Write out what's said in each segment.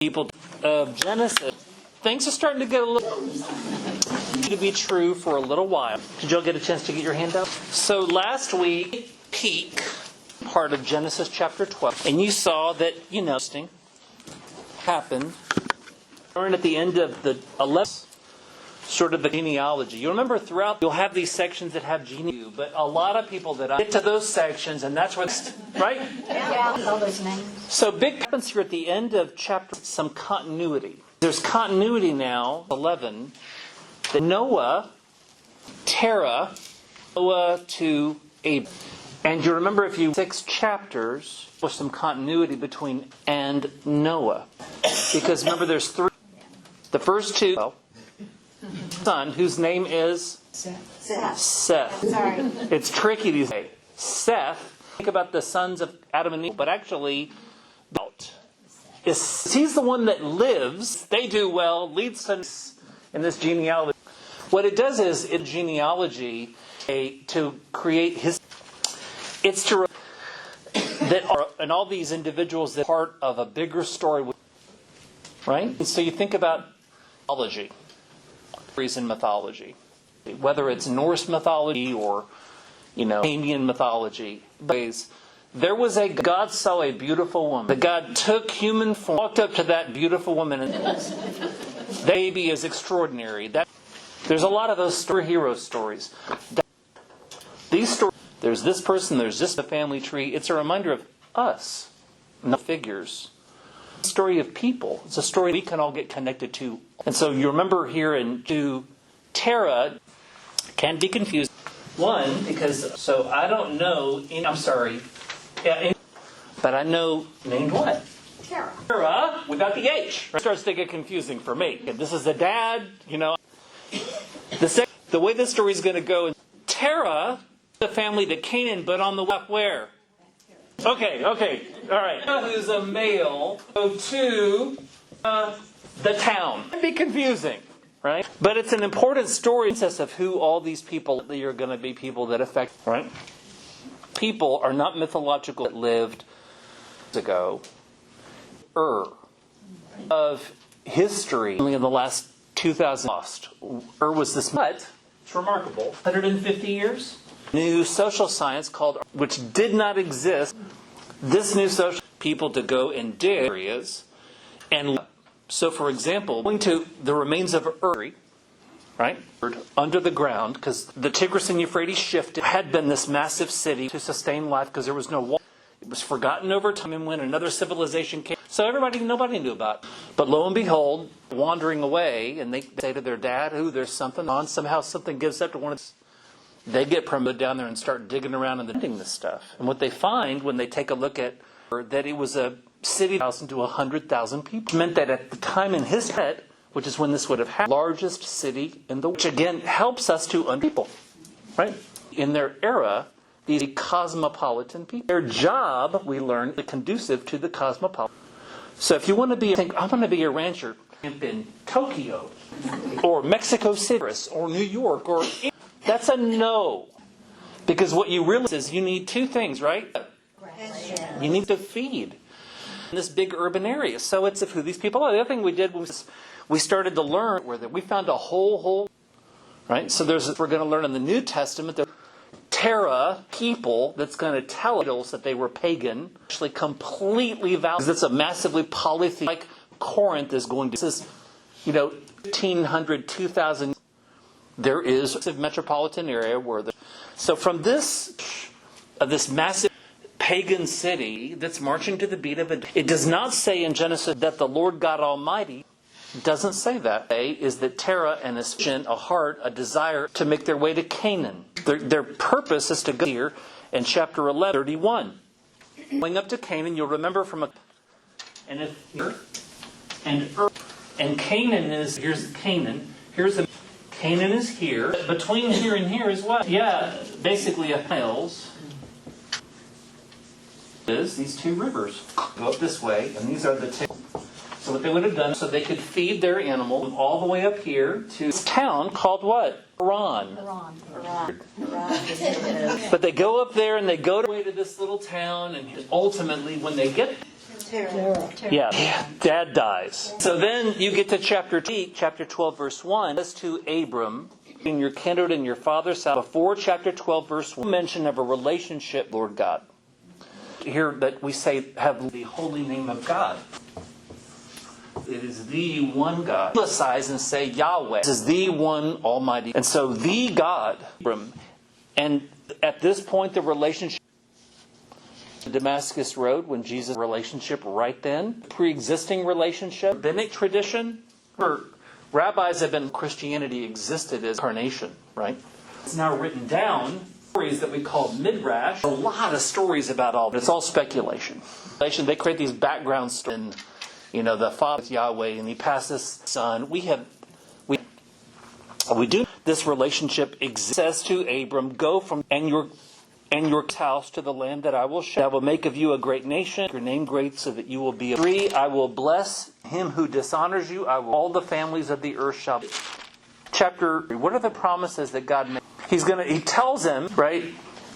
people of Genesis. Things are starting to get a little to be true for a little while. Did y'all get a chance to get your hand up? So last week, peak part of Genesis chapter 12, and you saw that, happened. We're at the end of the 11th, sort of the genealogy. You remember throughout, you'll have these sections that have genealogy, but a lot of people that get to those sections, and that's where, right? Yeah, all those names. So big happens here at the end of chapter, some continuity. There's continuity now, 11, that Noah, Terah, Noah to Abraham. And you remember if you 6 chapters, with some continuity between and Noah. Because remember there's 3. The first 2, son, whose name is Seth. Sorry. It's tricky these days. Seth, think about the sons of Adam and Eve, but actually, he's the one that lives, they do well, leads us in this genealogy. What it does is, in genealogy, to create his, it's to that are, and all these individuals that are part of a bigger story, right? And so you think about mythology, in mythology, whether it's Norse mythology or, Indian mythology. There was God saw a beautiful woman. That God took human form, walked up to that beautiful woman, and the baby is extraordinary. There's a lot of those superhero stories. These stories, there's this person, there's this the family tree. It's a reminder of us, not figures. It's a story of people. It's a story we can all get connected to. And so you remember here in Terah can be confused. One, because I don't know. I'm sorry. Yeah, but I know named what? Terah. Terah without the H. It starts to get confusing for me. This is the dad, The way this story is going to go is Terah, the family to Canaan, but on the way where? Okay, all right. Who's a male? Go to the town. It can be confusing, right? But it's an important story of who all these people are going to be people that affect, right? People are not mythological that lived ago. Of history, only in the last 2,000 lost. Was this, but it's remarkable. 150 years. New social science called, which did not exist. This new social people to go and dig areas, and so, for example, going to the remains of right, under the ground, because the Tigris and Euphrates shifted, had been this massive city to sustain life because there was no wall. It was forgotten over time, and when another civilization came, so nobody knew about it. But lo and behold, wandering away, and they say to their dad, there's something on, somehow something gives up to one of them. They get promoted down there and start digging around and finding this stuff. And what they find when they take a look at that it was a city of 1,000 to 100,000 people. It meant that at the time in his head, which is when this would have happened, largest city in the world, which again helps us to people, right? In their era, these cosmopolitan people. Their job, we learn, is conducive to the cosmopolitan. So if you want to I want to be a rancher in Tokyo, or Mexico City, or New York, or that's a no. Because what you realize is you need 2 things, right? You need to feed in this big urban area. So it's who these people are. The other thing we did was we started to learn where we found a whole, right? So we're going to learn in the New Testament that Terah people that's going to tell us that they were pagan, actually completely valid. It's a massively polytheistic, like Corinth is going to. This is, 1,500, 2,000. There is a metropolitan area where so from this massive pagan city that's marching to the beat of it does not say in Genesis that the Lord God Almighty doesn't say that. Is that Terah and his a heart, a desire to make their way to Canaan. Their purpose is to go here in chapter 11, 31. Going up to Canaan, you'll remember and Canaan is, here's Canaan, Canaan is here. Between here and here is what? Yeah, basically a hills. These 2 rivers go up this way, and these are the 2. So what they would have done, so they could feed their animal all the way up here to this town called what? Haran. But they go up there and they go to this little town, and ultimately when they get Terah. Yeah, Dad dies. So then you get to chapter 12, verse 1. As to Abram, in your kindred and your father's house, before chapter 12, verse 1, mention of a relationship, Lord God. Here that we say, have the holy name of God. It is the one God. Anglicize and say Yahweh. This is the one Almighty. And so the God, Abram, and at this point the relationship, the Damascus Road, when Jesus' relationship right then, pre-existing relationship, rabbinic tradition, or rabbis have been, Christianity existed as incarnation, right? It's now written down, stories that we call midrash, a lot of stories about all, but it's all speculation. They create these background stories, and, the Father is Yahweh, and He passes Son. We do this relationship exists. Says to Abram, go from and your house to the land that I will show. I will make of you a great nation, your name great, so that you will be. 3, I will bless him who dishonors you. All the families of the earth shall. Chapter 3, what are the promises that God made? He tells him, right,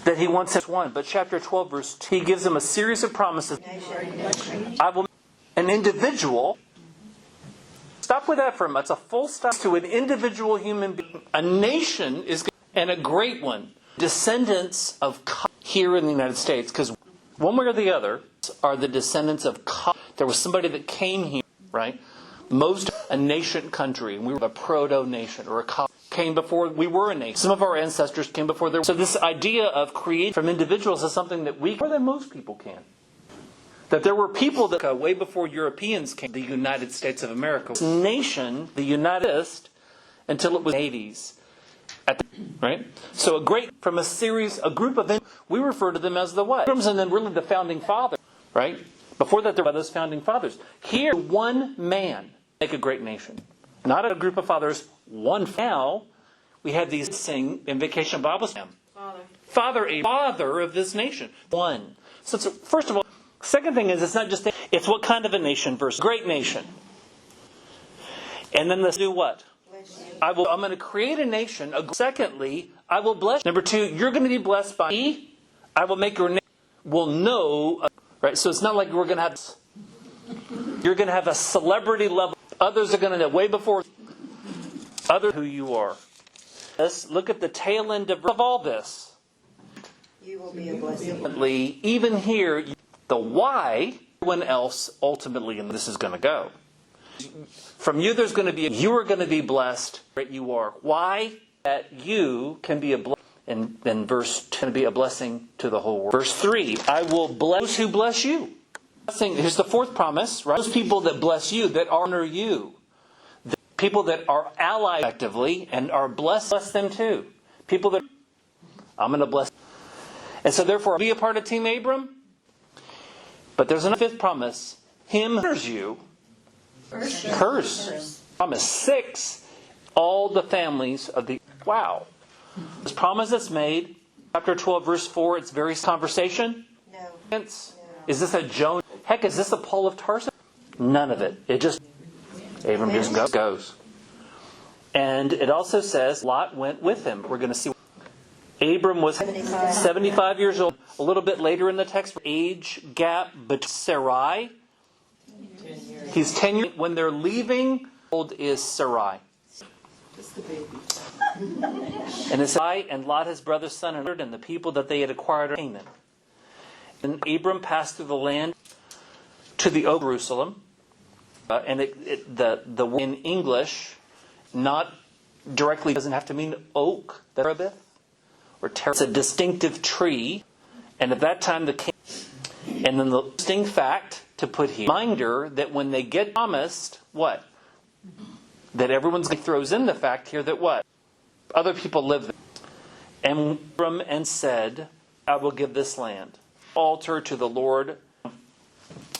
that He wants him one. But chapter 12, verse 2, He gives him a series of promises. I will. An individual. Stop with that for a moment. It's a full stop to an individual human being. A nation is, and a great one. Descendants of here in the United States, because one way or the other are the descendants of. There was somebody that came here, right? Most a nation country, and we were a proto-nation or a came before we were a nation. Some of our ancestors came before there. So this idea of creating from individuals is something that we more than most people can. That there were people that way before Europeans came to the United States of America. This nation, the United States, until it was the 80s. Right? So a group of, we refer to them as the what? And then really the founding fathers, right? Before that there were those founding fathers. Here, one man make a great nation. Not a group of fathers, one. Now, we have these sing in Vacation Bible Study. Father of this nation. One. So first of all, second thing is it's not just, it's what kind of a nation versus great nation. And then let's do what? I'm going to create a nation. Secondly, I will bless you. Number 2, you're going to be blessed by me. I will make your name. Will know. Right? So it's not like you're going to have a celebrity level. Others are going to know way before who you are. Let's look at the tail end of all this. You will be a blessing. Even here, the why, everyone else ultimately, and this is going to go. From you, you are going to be blessed. You are. Why? That you can be a blessing. And then verse 2, be a blessing to the whole world. Verse 3, I will bless those who bless you. Here's the fourth promise. Right? Those people that bless you, that honor you. The people that are allied effectively and are blessed, bless them too. People that I'm going to bless. And so therefore, be a part of Team Abram. But there's a fifth promise. Him who honors you. Curse. Promise 6. All the families of the... Wow. This promise that's made. Chapter 12, verse 4. It's very conversation. No. Is this a Jonah? Heck, is this a Paul of Tarsus? None of it. It just... Abram just goes. And it also says Lot went with him. We're going to see... Abram was 75 years old. A little bit later in the text, age gap between Sarai. He's 10 years. When they're leaving, old is Sarai. Just the baby. And it's Sarai and Lot, his brother's son, and the people that they had acquired in Canaan. And Abram passed through the land to the oak Jerusalem. And the word in English, not directly, doesn't have to mean oak. Terebinth. It's a distinctive tree. And at that time, and then the distinct fact to put here, reminder that when they get promised, what? That everyone's throws in the fact here that what? Other people live there. And Abram and said, I will give this land. Altar to the Lord.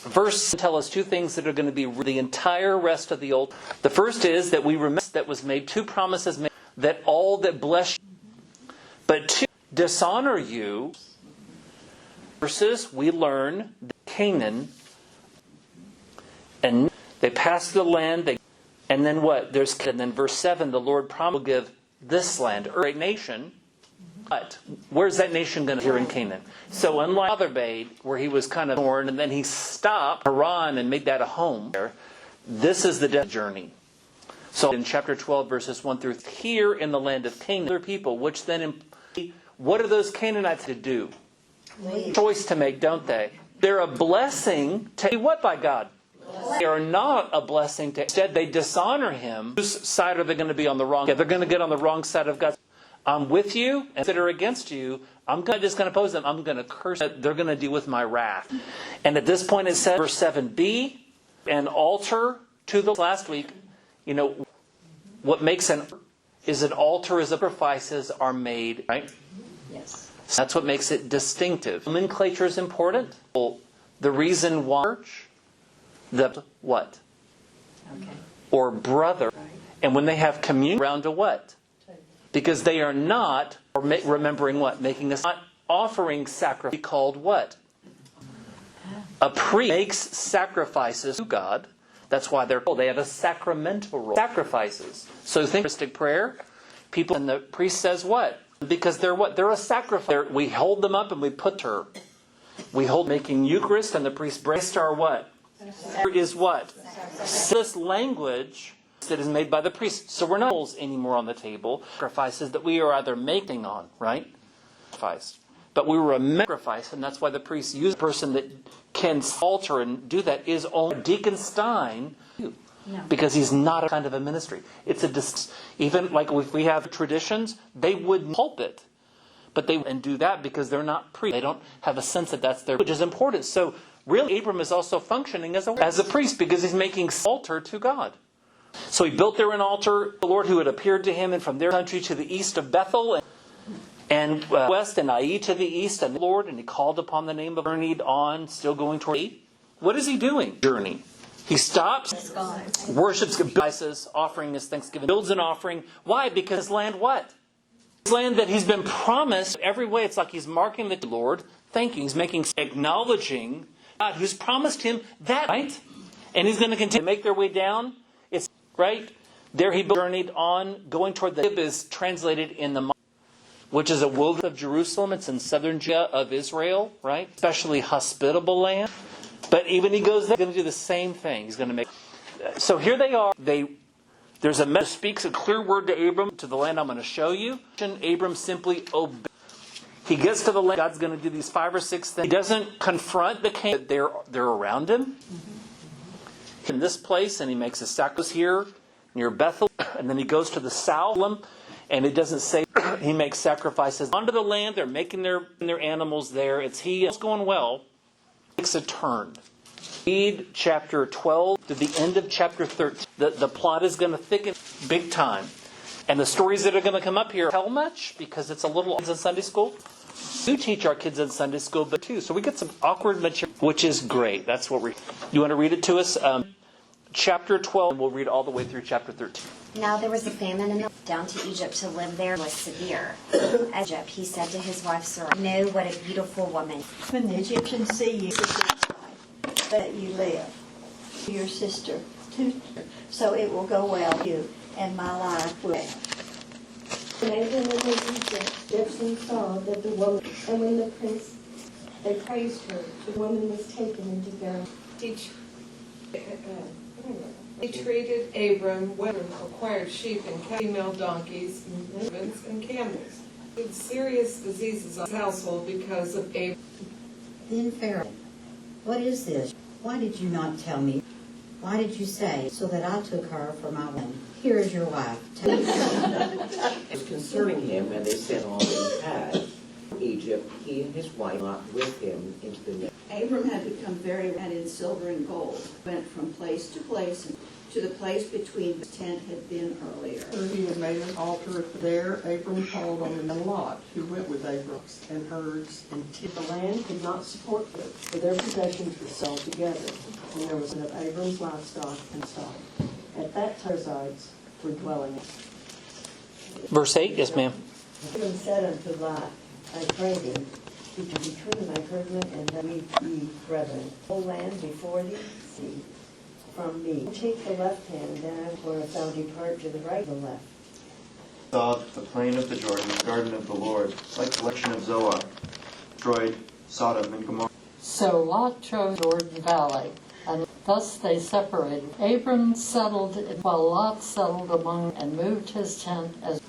Verse tell us two things that are going to be the entire rest of the Old. The first is that we remember that was made, 2 promises made, that all that bless you, but 2 dishonor you. Verses we learn that Canaan, and they pass the land, and then what? And then verse 7, the Lord promised will give this land, a great nation, But where's that nation going to here in Canaan? So unlike other Bade, where he was kind of born and then he stopped Haran and made that a home there, this is the death journey. So in chapter 12, verses 1 through 3, here in the land of Canaan, other people, which then, what are those Canaanites to do? Choice to make, don't they? They're a blessing to be what by God? They are not a blessing to, instead they dishonor him. Whose side are they going to be on the wrong? Yeah, they're going to get on the wrong side of God. I'm with you, and that are against you, I'm just going to oppose them. I'm going to curse them. They're going to deal with my wrath. And at this point it says, verse 7b, an altar to the last week. You know, what makes an altar is sacrifices are made, right? Yes. So that's what makes it distinctive. Nomenclature is important. Well, the reason why church, the what? Okay. Or brother. Right. And when they have communion around a what? Because they are not, or remembering what? Making a not offering sacrifice called what? A priest makes sacrifices to God. That's why they have a sacramental role. Sacrifices. So think Eucharistic prayer. People, and the priest says what? Because they're what? They're a sacrifice. We hold them up and we put her. We hold making Eucharist and the priest breaks our what? Is what? This language that is made by the priest. So we're not anymore on the table. Sacrifices that we are either making on, right? Sacrifice. But we were a sacrifice, and that's why the priest used a person that can alter and do that is only Deacon Stein, because he's not a kind of a ministry. It's even like if we have traditions, they would pulpit, but they and do that because they're not priests. They don't have a sense that that's their, which is important. So really, Abram is also functioning as a priest because he's making altar to God. So he built there an altar, the Lord who had appeared to him, and from their country to the east of Bethel, and west, and Ai to the east, and the Lord, and he called upon the name of journeyed on, still going toward. What is he doing? Journey. He stops, worships, sacrifices, offering his thanksgiving, builds an offering. Why? Because his land what? His land that he's been promised every way. It's like he's marking the Lord, thanking, he's making, acknowledging God who's promised him that, right? And he's going to continue to make their way down. It's right there. He journeyed on, going toward the is translated in the, which is a wilderness of Jerusalem. It's in southern Judea of Israel, right? Especially hospitable land. But even he goes there, he's going to do the same thing. He's going to make. So here they are. There's a message speaks a clear word to Abram to the land I'm going to show you. And Abram simply obeys. He gets to the land. God's going to do these 5 or 6 things. He doesn't confront the king. They're around him. In this place, and he makes a sacrifice here near Bethel, and then he goes to the south, and it doesn't say he makes sacrifices onto the land. They're making their animals there. It's going well. Takes a turn. Read chapter 12 to the end of chapter 13. The plot is going to thicken big time, and the stories that are going to come up here tell much because it's a little in Sunday school. We teach our kids in Sunday school, but too. So we get some awkward material, which is great. That's what you want to read it to us? Chapter 12, and we'll read all the way through chapter 13. Now there was a famine in the down to Egypt to live there was severe. Egypt, he said to his wife Sarah, "Know what a beautiful woman." When the Egyptians see you, that you live, your sister, too. So it will go well with you, and my life will. And Abram was in Egypt, Gibson saw that the woman, and when the prince, they praised her, the woman was taken into Pharaoh. He treated Abram well, acquired sheep and female donkeys, servants, and camels. He had serious diseases on his household because of Abram. Then Pharaoh, what is this? Why did you not tell me? Why did you say, so that I took her for my wife? Here is your wife. It was concerning him, and they sent all that he had from Egypt, he and his wife not with him into the net. Abram had become very rich in silver and gold, went from place to place, to the place between the tent had been earlier. He had made an altar there. Abram called on the man Lot, who went with Abram, and herds and the land could not support them, for their possessions were sold together. And there was of Abram's livestock and stock. At that time, Perizzites were dwelling. Verse 8, yes, ma'am. Abram said unto Lot, I pray thee, between thy herdmen and ye brethren, whole land before thee, see from me. Take the left hand, then where thou depart to the right or the left. saw the plain of the Jordan, the garden of the Lord, like the election of Zoar, destroyed Sodom and Gomorrah. So Lot chose Jordan Valley, and thus they separated. Abram settled, while Lot settled among and moved his tent as.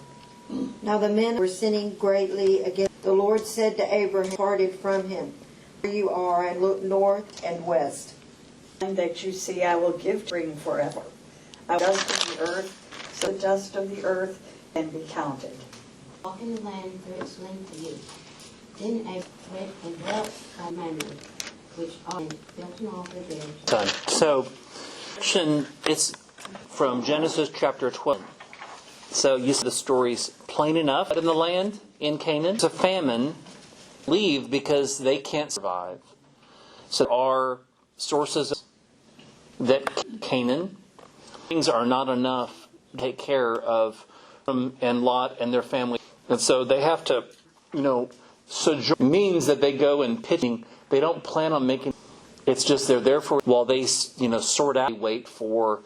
Now the men were sinning greatly against. The Lord said to Abraham, departed from him, where you are, and look north and west. And that you see I will give spring forever. I will dust of the earth, so the dust of the earth can be counted. Walk in the land through its length and youth. Then Abram went and dwelt by Mamre, which on built an altar there. Done. So, it's from Genesis chapter 12. So you see the story's plain enough. In the land, in Canaan, it's a famine. Leave because they can't survive. So there are sources that Canaan, things are not enough to take care of and Lot and their family. And so they have to, sojourn. Means that they go and pitching. They don't plan on making. It's just they're there for while they, sort out, wait for.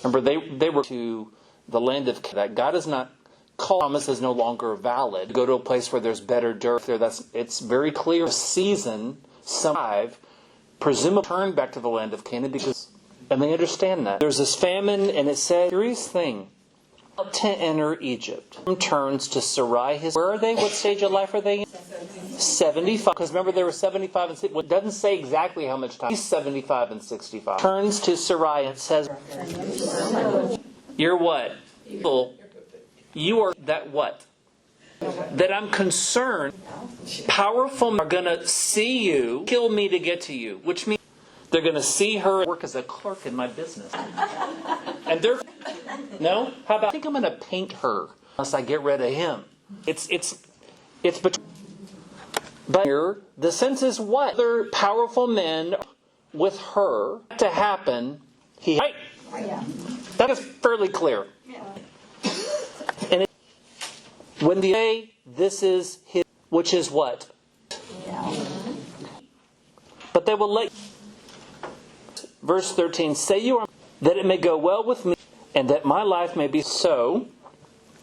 Remember, they were to the land of that God is not called. Promise is no longer valid. Go to a place where there's better dirt there. It's very clear. Season survive, presumably turn back to the land of Canaan and they understand that there's this famine, and it says curious thing. To enter Egypt, turns to Sarai. Where are they? What stage of life are they in? 75. Because remember, there were 75 and 60. It doesn't say exactly how much time. He's 75 and 65. Turns to Sarai and says, "You're what? You are that what? That I'm concerned. Powerful men are going to see you, kill me to get to you." Which means they're going to see her work as a clerk in my business. And they're... No? How about, I think I'm going to paint her unless I get rid of him. But here, the sense is what? Other powerful men with her to happen. Right? That is fairly clear. And when they say this is his, which is what? But they will let, verse 13, say you are, that it may go well with me, and that my life may be so.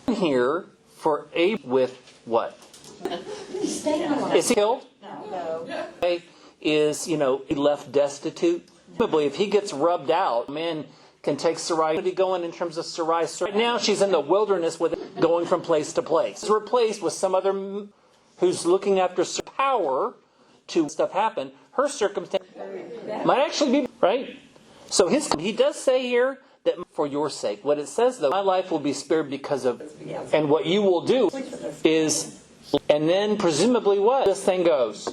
Here for with what? Is he killed? No. Is, he left destitute? Probably if he gets rubbed out, man can take Sarai. What are you going in terms of Sarai? Right now she's in the wilderness with it, going from place to place. It's replaced with some other who's looking after power to stuff happen. Her circumstance might actually be, right? So he does say here, that for your sake. What it says though, my life will be spared because of, and what you will do is, and then presumably what? This thing goes.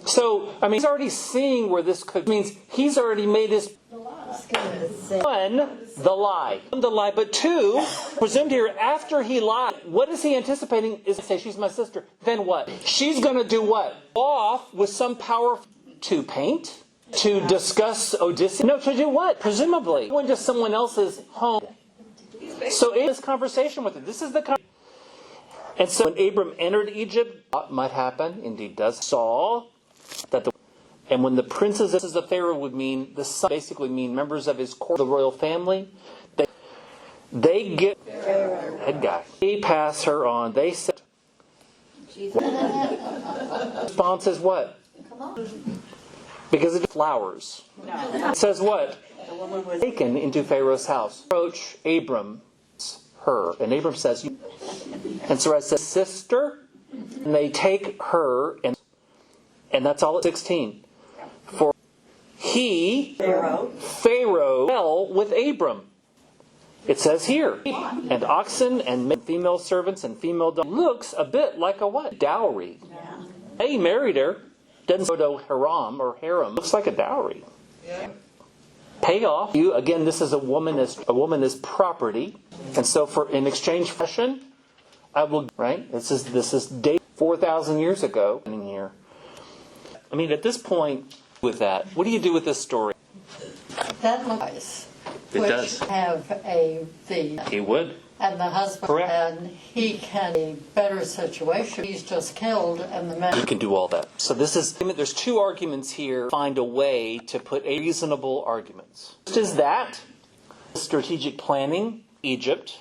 So, he's already seeing where this could, means he's already made his, one, the lie. But two, presumed here, after he lied, what is he anticipating is to say, she's my sister. Then what? She's going to do what? Off with some power to paint? To discuss Odysseus? No, to do what? Presumably. Going to someone else's home. So in this conversation with it, this is the and so when Abram entered Egypt, what might happen, indeed does, saw that and when the princes of Pharaoh would mean, the son basically mean members of his court, the royal family, they get head guy. They pass her on. They said, response is what? Come on. Because it's flowers. No. It says what? The woman was taken into Pharaoh's house. Approach Abram, her. And Abram says, and Sarai says, sister. And they take her, and that's all at 16. For Pharaoh fell with Abram. It says here, and oxen and female servants and female dogs. Looks a bit like a what? Dowry. Yeah. They married her. Doesn't go to harem. Looks like a dowry. Yeah. Pay off you again. This is a woman is property, and so in exchange for fashion, I will. Right. This is date 4,000 years ago. In here, at this point, with that, what do you do with this story? That looks. It does. Have he would. And the husband, correct. And he can a better situation. He's just killed, and the man. He can do all that. So there's two arguments here. Find a way to put reasonable arguments. First is that strategic planning, Egypt,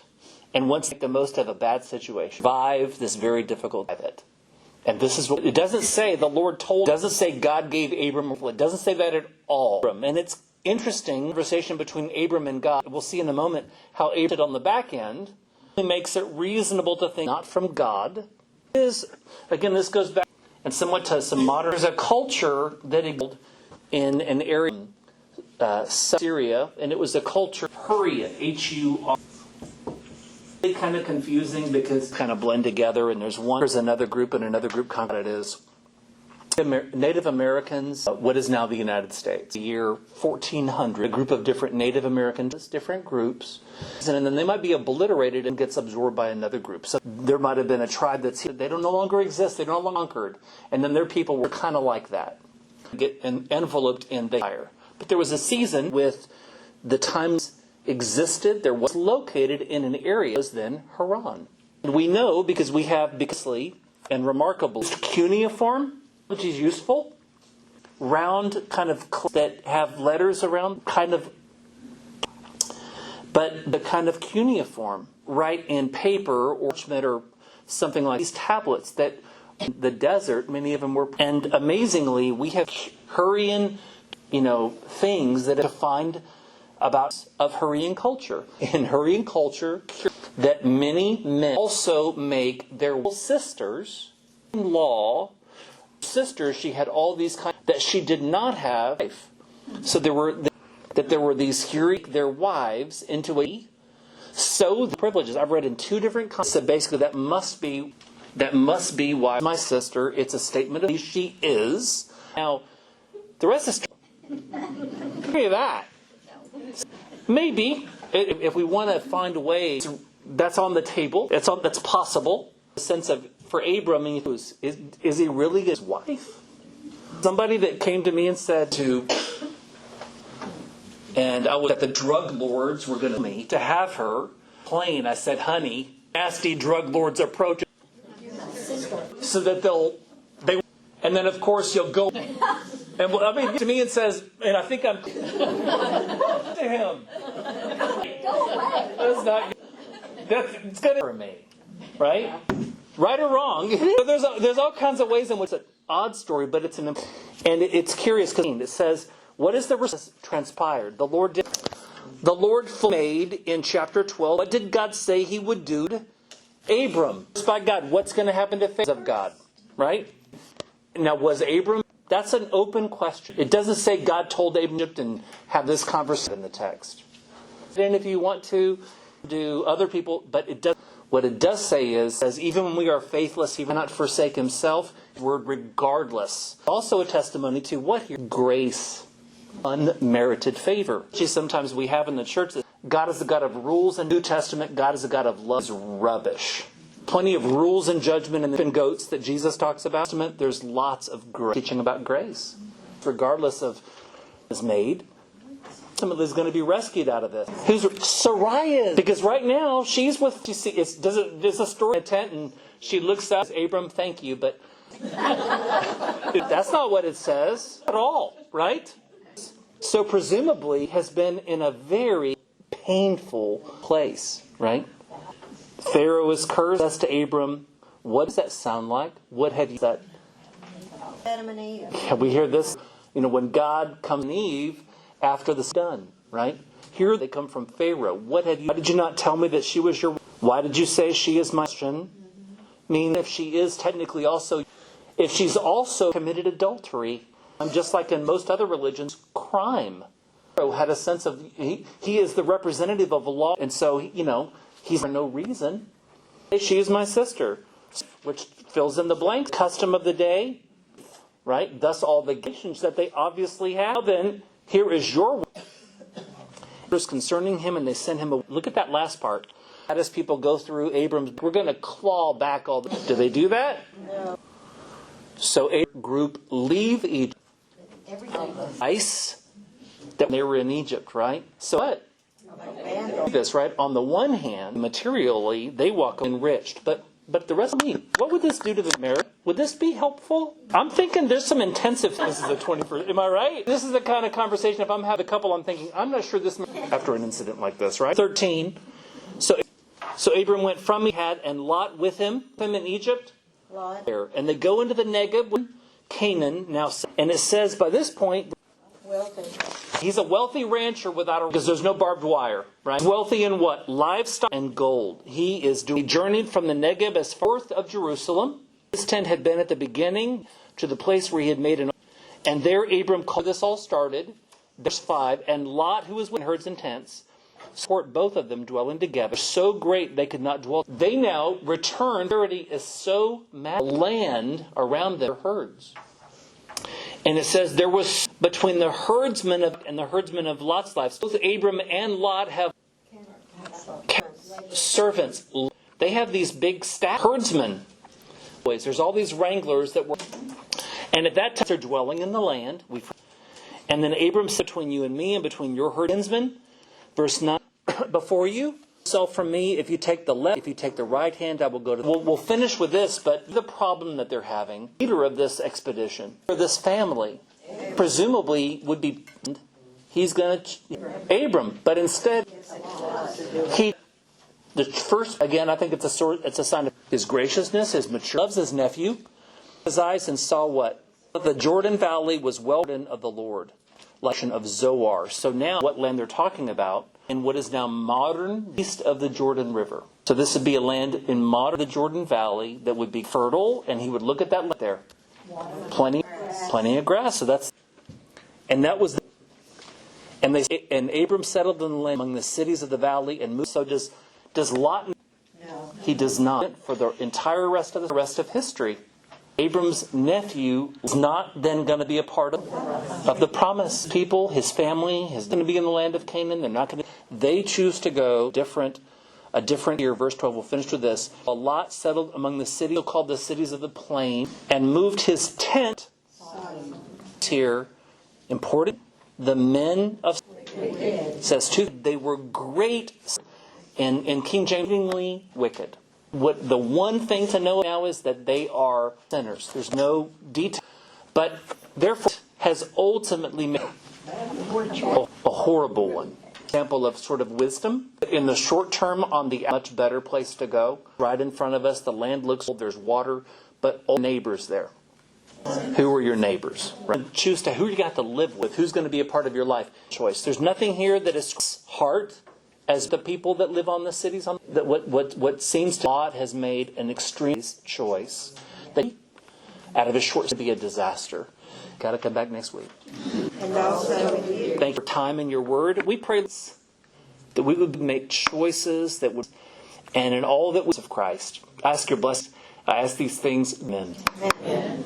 and once they make the most of a bad situation, survive this very difficult of it. And this is what it doesn't say the Lord told, it doesn't say God gave Abram, it doesn't say that at all. And it's interesting conversation between Abram and God. We'll see in a moment how Abram on the back end makes it reasonable to think not from God. Again, this goes back and somewhat to some modern. There's a culture that existed in an area, Syria, and it was a culture, Hurrian, H-U-R. It's kind of confusing because kind of blend together, and there's another group, and another group kind of it is. Native Americans, what is now the United States, the year 1400, a group of different Native Americans, different groups, and then they might be obliterated and gets absorbed by another group. So there might have been a tribe that's here, they don't no longer exist, they don't no longer conquered, and then their people were kind of like that, get enveloped in the fire. But there was a season with the times existed, there was located in an area was then Haran. And we know because we have bigly and remarkable cuneiform, which is useful, round kind of that have letters around, kind of, but the kind of cuneiform, write in paper or something like these tablets that in the desert, many of them were, and amazingly, we have Hurrian, things that are defined about of Hurrian culture. In Hurrian culture, that many men also make their sisters-in-law, sisters, she had all these kinds that she did not have. So there were these hearing their wives into a so the privileges. I've read in two different contexts. So basically that must be why my sister. It's a statement of who she is. Now the rest is agree with that. Maybe if we want to find a way, that's on the table. That's possible. The sense of for Abram, is he really his wife? Somebody that came to me and said and I was that the drug lords were going to have her plain. I said, honey, nasty drug lords approach so that they, and then of course you'll go. And to me and says, and I think I'm to him. Go away. That's not. That's good for me, right? Right or wrong, there's all kinds of ways in which it's an odd story, but it's it's curious because it says, "What is the transpired? The Lord made in chapter 12. What did God say He would do to Abram? By God, what's going to happen to faith of God? Right? Now, was Abram? That's an open question. It doesn't say God told Abram and have this conversation in the text. And if you want to do other people, but it does. What it does say is, even when we are faithless, He will not forsake Himself. Word regardless. Also a testimony to what here? Grace, unmerited favor. Sometimes we have in the church that God is the God of rules, and New Testament God is the God of love. Is rubbish. Plenty of rules and judgment and goats that Jesus talks about. There's lots of teaching about grace, regardless of is made. Ultimately is going to be rescued out of this. Who's Sarai? Because right now she's with. You see, there's a story in a tent, and she looks out. Abram, thank you, but that's not what it says at all, right? So presumably has been in a very painful place, right? Pharaoh is cursed. Says to Abram, what does that sound like? What have you said? Adam and Eve. Yeah, we hear this, when God comes to Eve after this done, right? Here they come from Pharaoh. Why did you not tell me that she was your? Why did you say she is my son? Meaning if she is technically also, if she's also committed adultery, just like in most other religions, crime. Pharaoh had a sense of, he is the representative of the law, and so, he's for no reason. She is my sister, which fills in the blank. Custom of the day, right? Thus all the nations that they obviously have. Now then, here is your word concerning him, and they send him a. Look at that last part. As people go through Abram's, we're going to claw back all the. Do they do that? No. So a group leave Egypt. Ice that they were in Egypt, right? So what? This, right? On the one hand, materially, they walk enriched, but the rest of me, what would this do to the marriage? Would this be helpful? I'm thinking there's some intensive. This is the 21st. Am I right? This is the kind of conversation. If I'm having a couple, I'm thinking I'm not sure this after an incident like this, right? 13. So So Abram went from Had and Lot with him in Egypt. Lot. And they go into the Negeb, Canaan now. And it says by this point, Wealthy. he's a wealthy rancher because there's no barbed wire, right? Wealthy in what? Livestock and gold. He journeyed from the Negeb as far north of Jerusalem. His tent had been at the beginning to the place where he had made an. And there Abram called. This all started. Verse 5. And Lot, who was with herds and tents, support both of them dwelling together. So great they could not dwell. They now return. Security is so mad. Land around their herds. And it says there was between the herdsmen and the herdsmen of Lot's livestock. Both Abram and Lot have servants. They have these big staff herdsmen. There's all these wranglers that were, and at that time they're dwelling in the land. And then Abram said, between you and me, and between your herdsmen, verse 9, before you. So from me, if you take the left, if you take the right hand, I will go to. We'll finish with this, but the problem that they're having, leader of this expedition, for this family, presumably would be, he's going to Abram, but instead the first again. I think it's a sign of his graciousness, his maturity, loves his nephew, his eyes, and saw what the Jordan Valley was well of the Lord, of Zoar. So now, what land they're talking about? In what is now modern east of the Jordan River. So this would be a land in modern the Jordan Valley that would be fertile, and he would look at that land there. Plenty of grass. So that's, and that was, and Abram settled in the land among the cities of the valley and moved. So does Lot? No. He does not. For the entire rest of history, Abram's nephew is not then going to be a part of the promised people. His family is going to be in the land of Canaan. They're not going to. They choose to go a different year. Verse 12. We'll finish with this. Lot settled among the cities called the cities of the plain and moved his tent. Here, important. The men of says too. They were great, and King James wicked. What the one thing to know now is that they are sinners. There's no detail. But therefore has ultimately made a horrible one. Example of sort of wisdom. In the short term, on the much better place to go. Right in front of us, the land looks old, there's water, but all neighbors there. Who are your neighbors? Right? Choose to who you got to live with, who's going to be a part of your life choice. There's nothing here that is heart. As the people that live on the cities, that what seems to God has made an extreme choice that out of his short to be a disaster. Got to come back next week. And also thank you for time and your word. We pray that we would make choices that would, and in all that was of Christ. I ask your blessing. I ask these things. Amen. Amen.